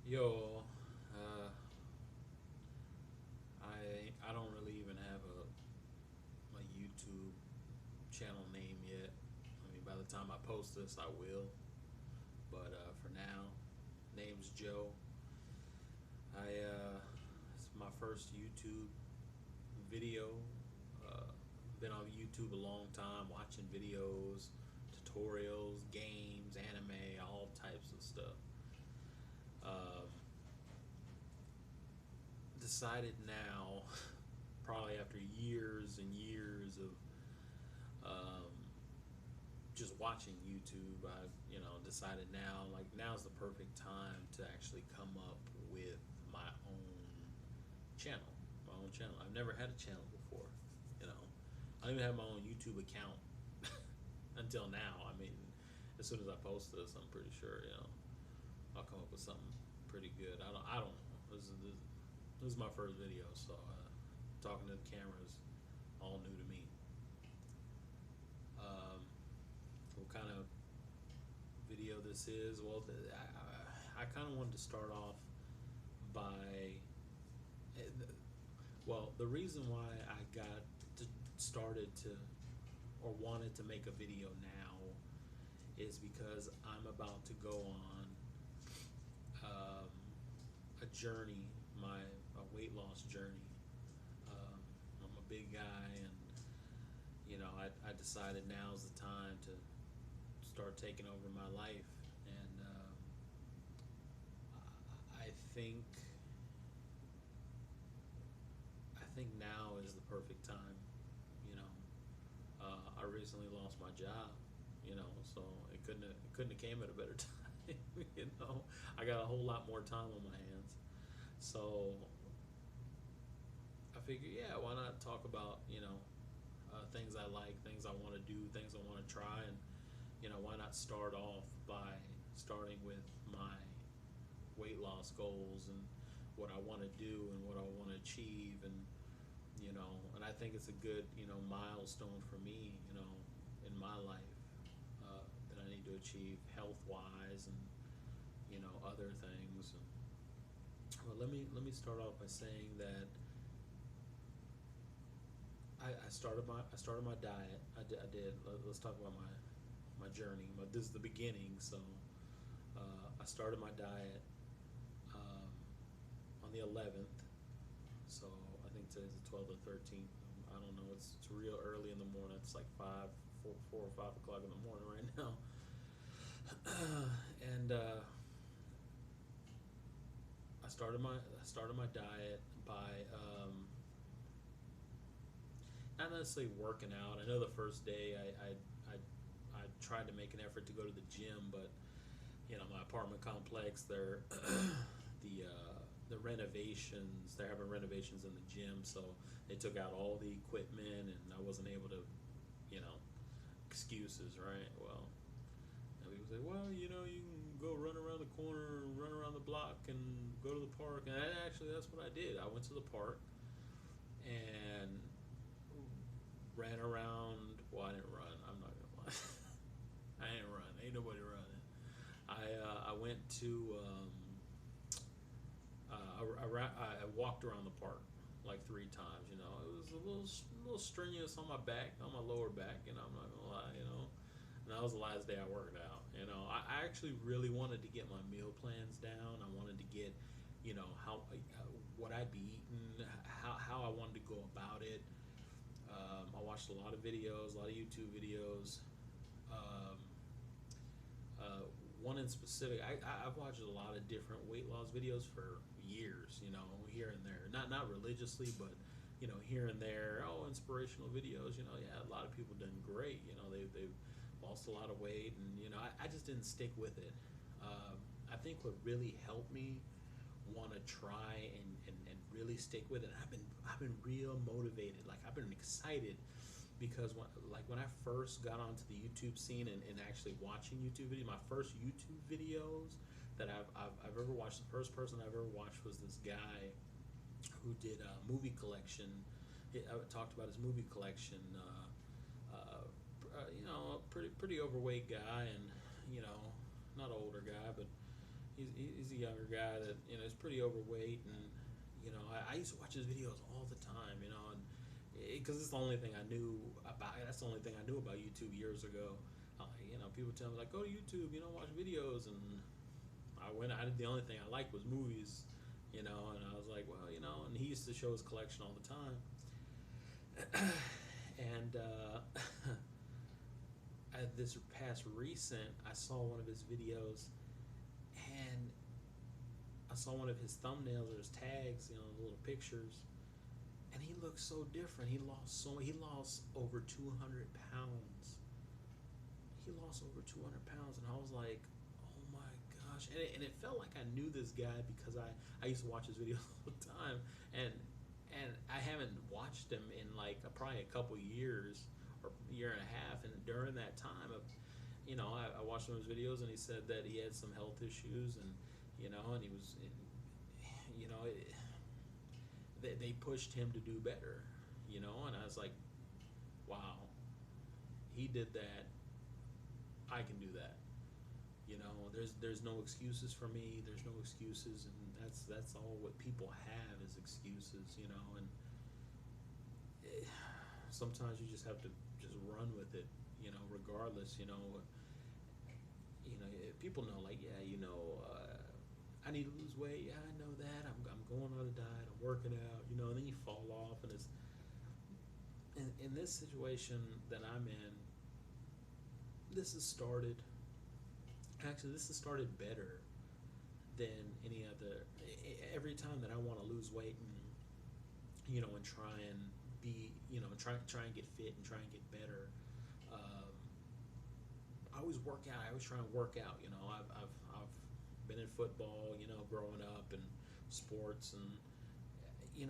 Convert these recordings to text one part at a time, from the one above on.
Yo, uh, I don't really even have a YouTube channel name yet. I mean, by the time I post this, I will. But for now, name's Joe. It's my first YouTube video. Uh, been on YouTube a long time, watching videos, tutorials, games, anime, all types of stuff. Um, Decided now, probably after years and years of um, just watching YouTube, I decided now, like, now's the perfect time to actually come up with my own channel. My own channel. I've never had a channel before. You know, I don't even have my own YouTube account until now. I mean, as soon as I post this, I'm pretty sure I'll come up with something pretty good. I don't know. This is my first video, so talking to the camera is all new to me. Um, what kind of video this is? Well, I kind of wanted to start off by, eh, well, the reason why I got to started to or wanted to make a video now is because I'm about to go on um, a journey, a weight loss journey. I'm a big guy, and I decided now's the time to start taking over my life, and I think now is the perfect time. You know, I recently lost my job. So it couldn't have came at a better time. I got a whole lot more time on my hands, so I figure, yeah, why not talk about things I like, things I want to do, things I want to try, and why not start off by starting with my weight loss goals and what I want to do and what I want to achieve, and I think it's a good milestone for me in my life that I need to achieve health wise and other things. Well, let me start off by saying that I started my diet. I did. Let's talk about my journey. This is the beginning. So I started my diet um, on the 11th. So I think today's the 12th or 13th. I don't know. It's real early in the morning. It's like 4 or 5 o'clock in the morning right now. And I started my diet by not necessarily working out. I know the first day I tried to make an effort to go to the gym, but my apartment complex, the renovations, they're having renovations in the gym, so they took out all the equipment, and I wasn't able to, you know, excuses, right? Well, and people say, well, you can go run around the corner, run around the block, and go to the park. And actually, that's what I did. I went to the park and ran around. Well, I didn't run. I'm not gonna lie. I ain't run. Ain't nobody running. I went to I walked around the park like 3 times. It was a little strenuous on my back, on my lower back. I'm not gonna lie. And that was the last day I worked out. I actually really wanted to get my meal plans down. I wanted to get, how what I'd be eating, how I wanted to go about it. I watched a lot of videos, a lot of YouTube videos. Um, uh, One in specific, I've watched a lot of different weight loss videos for years, here and there. Not religiously, but here and there. Oh, inspirational videos. Yeah, a lot of people done great. They've lost a lot of weight, and I just didn't stick with it. I think what really helped me want to try and really stick with it. I've been real motivated. Like, I've been excited because when I first got onto the YouTube scene and actually watching YouTube videos, my first YouTube videos that I've ever watched, the first person I've ever watched was this guy who did a movie collection. I talked about his movie collection. A pretty overweight guy, and not an older guy, but He's a younger guy that is pretty overweight, and I used to watch his videos all the time, and because it's the only thing I knew about. That's the only thing I knew about YouTube years ago. People tell me like, go to YouTube, watch videos, and I went. I did the only thing I liked was movies, and I was like, well, and he used to show his collection all the time, and this past recent, I saw one of his videos, and I saw one of his thumbnails or his tags, little pictures, and he looks so different. He lost over 200 pounds. He lost over 200 pounds, and I was like, oh my gosh. And it felt like I knew this guy because I used to watch his videos all the time, and I haven't watched him in like probably a couple years or year and a half, and during that time, I watched some of his videos, and he said that he had some health issues, and and he was, they pushed him to do better, and I was like, wow, he did that. I can do that. There's no excuses for me. There's no excuses, and that's all what people have is excuses, and sometimes you just have to just run with it, regardless, people know, like, yeah, I need to lose weight. Yeah, I know that. I'm going on a diet. I'm working out. And then you fall off, and it's in this situation that I'm in. This has started. Actually, this has started better than any other. Every time that I want to lose weight and try and be, try and get fit and try and get better. I always work out. I always try and work out. I've been in football, growing up, and sports, and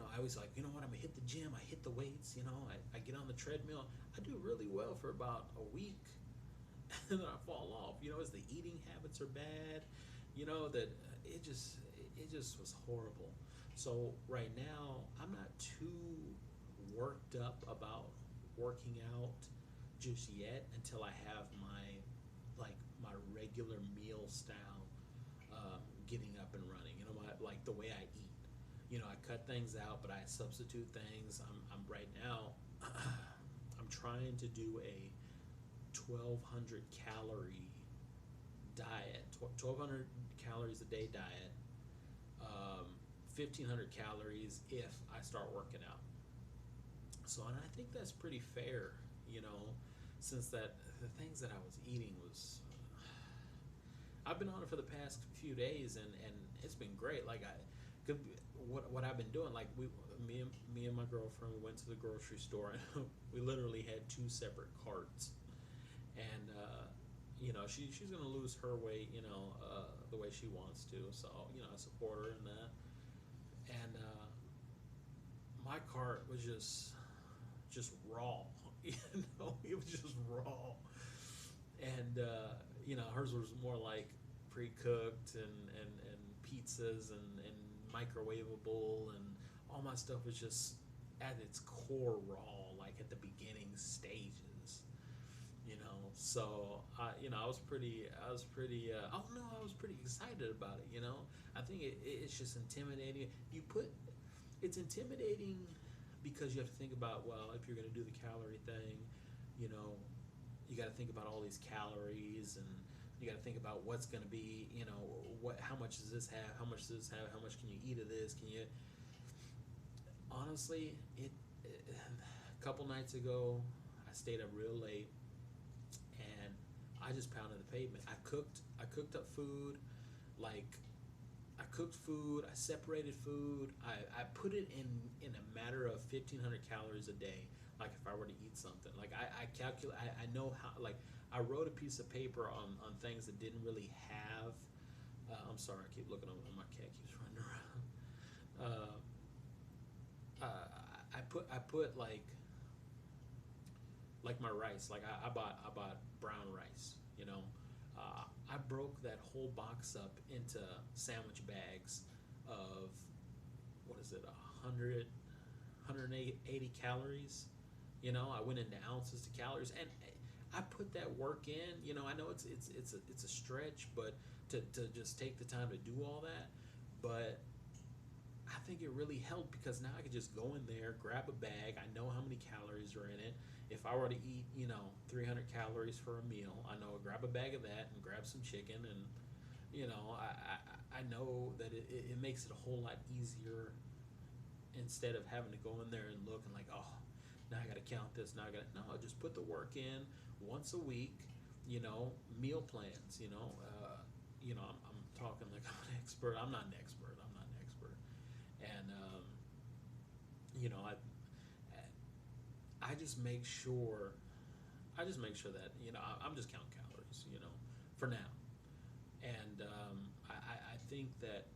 I always like, what, I'm gonna hit the gym. I hit the weights. I get on the treadmill. I do really well for about a week, and then I fall off. As the eating habits are bad. That it just was horrible. So right now, I'm not too worked up about working out just yet until I have my regular meal style getting up and running. Like the way I eat. I cut things out, but I substitute things. I'm right now. I'm trying to do a 1,200 calorie diet, 1,200 calories a day diet, 1,500 calories if I start working out. So, and I think that's pretty fair, since the things that I was eating was, I've been on it for the past few days, and it's been great. Like what I've been doing, like me and my girlfriend, we went to the grocery store, and we literally had 2 separate carts, and she's gonna lose her weight, the way she wants to. So I support her in that. And my cart was just raw, it was just raw. And hers was more like pre-cooked and pizzas and microwavable, and all my stuff was just at its core raw, like at the beginning stages. So I was pretty I was pretty excited about it. I think it's just intimidating. It's intimidating because you have to think about, well, if you're going to do the calorie thing, you got to think about all these calories, and you got to think about what's going to be, how much does this have, how much does this have, how much can you eat of this, honestly, a couple nights ago, I stayed up real late, and I just pounded the pavement. I cooked up food, I separated food, I put it in a matter of 1,500 calories a day. Like if I were to eat something, like I calculate, I know how, like I wrote a piece of paper on things that didn't really have, I'm sorry, I keep looking on, my cat keeps running around. I put like my rice, like I bought brown rice, I broke that whole box up into sandwich bags of, what is it, 180 calories. I went into ounces to calories, and I put that work in. I know it's a stretch, but to just take the time to do all that. But I think it really helped because now I could just go in there, grab a bag. I know how many calories are in it. If I were to eat, 300 calories for a meal, I know I grab a bag of that and grab some chicken, and I know that it makes it a whole lot easier instead of having to go in there and look and like, oh, now I got to count this. Now I got to, no, I just put the work in once a week. Meal plans. I'm talking like I'm an expert. I'm not an expert. I'm not an expert. And I just make sure. I just make sure that I'm just counting calories. For now. And I think that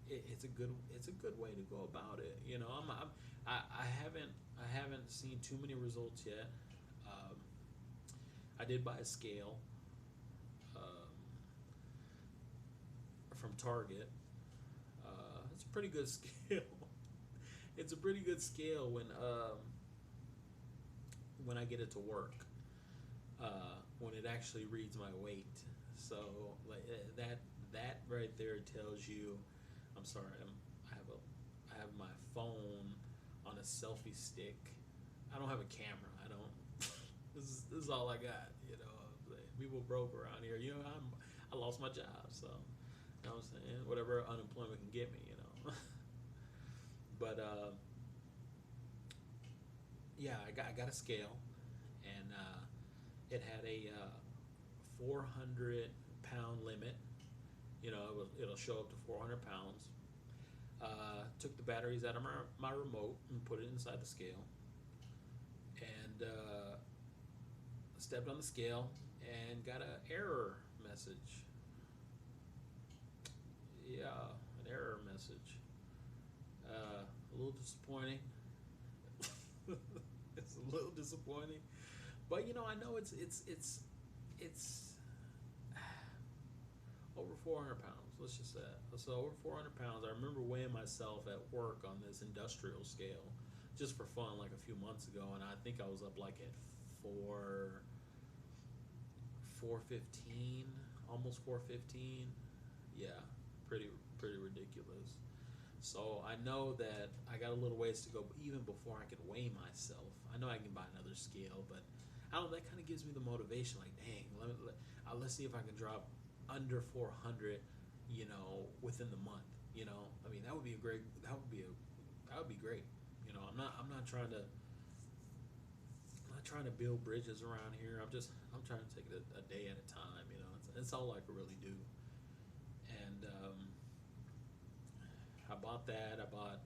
it's a good way to go about it. I haven't seen too many results yet. Um, I did buy a scale from Target. It's a pretty good scale. It's a pretty good scale when I get it to work. When it actually reads my weight. So like that right there tells you. I'm sorry. I have my phone on a selfie stick. I don't have a camera. I don't. This is all I got. People broke around here. I lost my job, so you know what I'm saying. Whatever unemployment can get me. But yeah, I got a scale, and it had a 400-pound limit. It'll show up to 400 pounds. Took the batteries out of my remote and put it inside the scale, and stepped on the scale and got an error message. Yeah, an error message. A little disappointing. It's a little disappointing, but I know it's over 400 pounds. Let's just say that. So over 400 pounds. I remember weighing myself at work on this industrial scale, just for fun, like a few months ago, and I think I was up like at 415, almost 415. Yeah, pretty ridiculous. So I know that I got a little ways to go, even before I can weigh myself. I know I can buy another scale, but I don't know. That kind of gives me the motivation. Like, dang, let's see if I can drop under 400, within the month. I mean, that would be great. That would be great. I'm not trying to build bridges around here. I'm trying to take it a day at a time. It's all I can really do. And I bought that. I bought.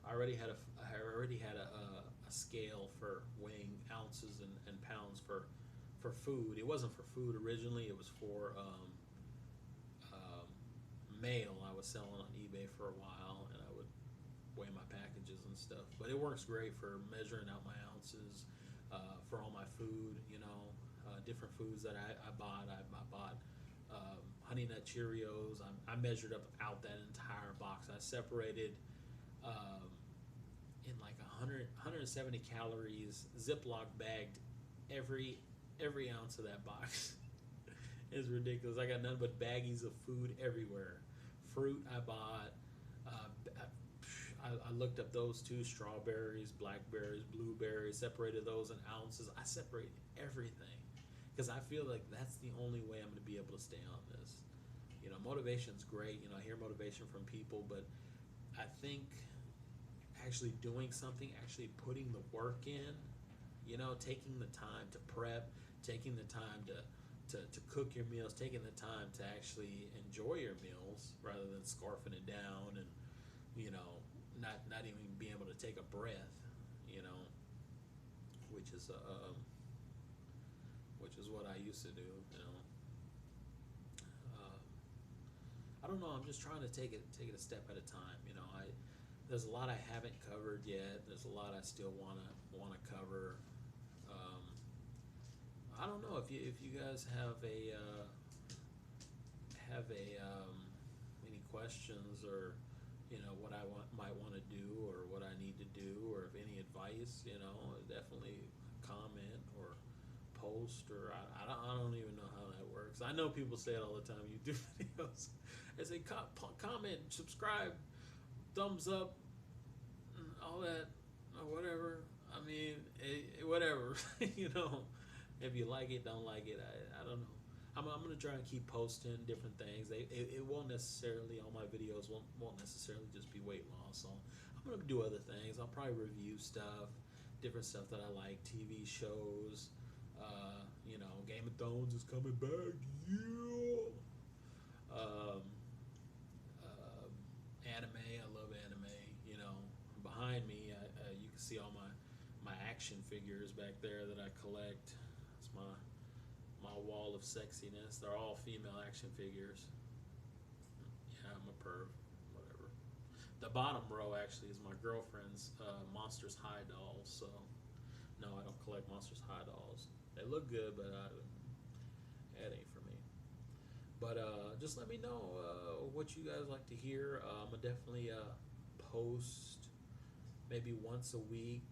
I already had a scale for weighing ounces and pounds for food. It wasn't for food originally. It was for mail. I was selling on eBay for a while, and I would weigh my packages and stuff. But it works great for measuring out my ounces for all my food. Different foods that I bought. I bought Honey Nut Cheerios. I measured out that entire box. I separated in like 170 calories, Ziploc bagged every ounce of that box. It's ridiculous. I got none but baggies of food everywhere. Fruit I bought. I looked up those too: strawberries, blackberries, blueberries. Separated those in ounces. I separated everything because I feel like that's the only way I'm going to be able to stay on this. Motivation's great. I hear motivation from people, but I think actually doing something, actually putting the work in, taking the time to prep, taking the time to cook your meals, taking the time to actually enjoy your meals rather than scarfing it down and, not even being able to take a breath, which is what I used to do, I don't know. I'm just trying to take it a step at a time. There's a lot I haven't covered yet. There's a lot I still wanna cover. I don't know if you guys have any questions or what I might want to do or what I need to do or if any advice. Definitely comment or post, or I don't even know how that works. I know people say it all the time. You do videos. They say comment, subscribe, thumbs up, all that, or whatever. I mean, whatever. You know, if you like it, don't like it. I don't know. I'm gonna try and keep posting different things. It won't necessarily, all my videos won't necessarily just be weight loss. So I'm gonna do other things. I'll probably review stuff, different stuff that I like, TV shows. You know, Game of Thrones is coming back. Yeah. Um, Anime. I love anime. You know, behind me, you can see all my action figures back there that I collect. It's my wall of sexiness. They're all female action figures. Yeah, I'm a perv. Whatever. The bottom row actually is my girlfriend's Monsters High dolls. So no, I don't collect Monsters High dolls. They look good, but that ain't for me. But just let me know what you guys like to hear. I'm gonna definitely post maybe once a week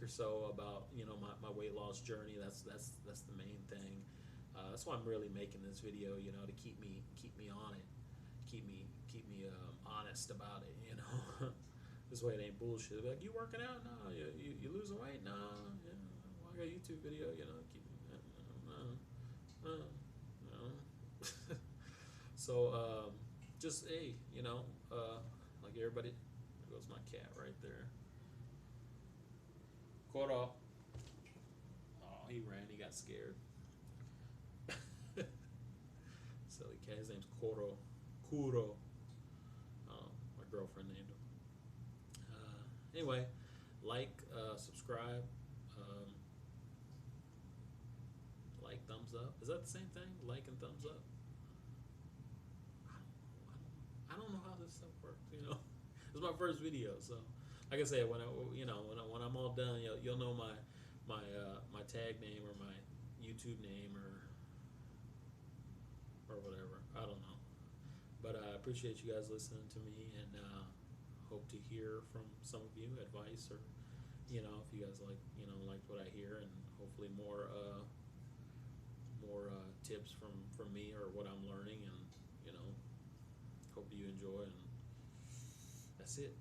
or so about, you know, my weight loss journey. That's the main thing. That's why I'm really making this video, you know, to keep me on it, keep me honest about it, you know. This way it ain't bullshit. Like, you working out? No. You losing weight? No. Yeah. Well, I got a YouTube video, you know. Keep no. So just, hey, you know, like everybody. There goes my cat right there. Koro. Oh, he ran. He got scared. Silly cat. His name's Koro. Kuro. My girlfriend named him. Anyway, like, subscribe, like, thumbs up. Is that the same thing? Like and thumbs up? I don't know how this stuff works. You know, it's my first video, so like I said, when I'm all done, you'll know my tag name or my YouTube name or whatever. I don't know, but I appreciate you guys listening to me, and hope to hear from some of you, advice, or, you know, if you guys liked what I hear, and hopefully more tips from me or what I'm learning, and, you know, hope you enjoy, and that's it.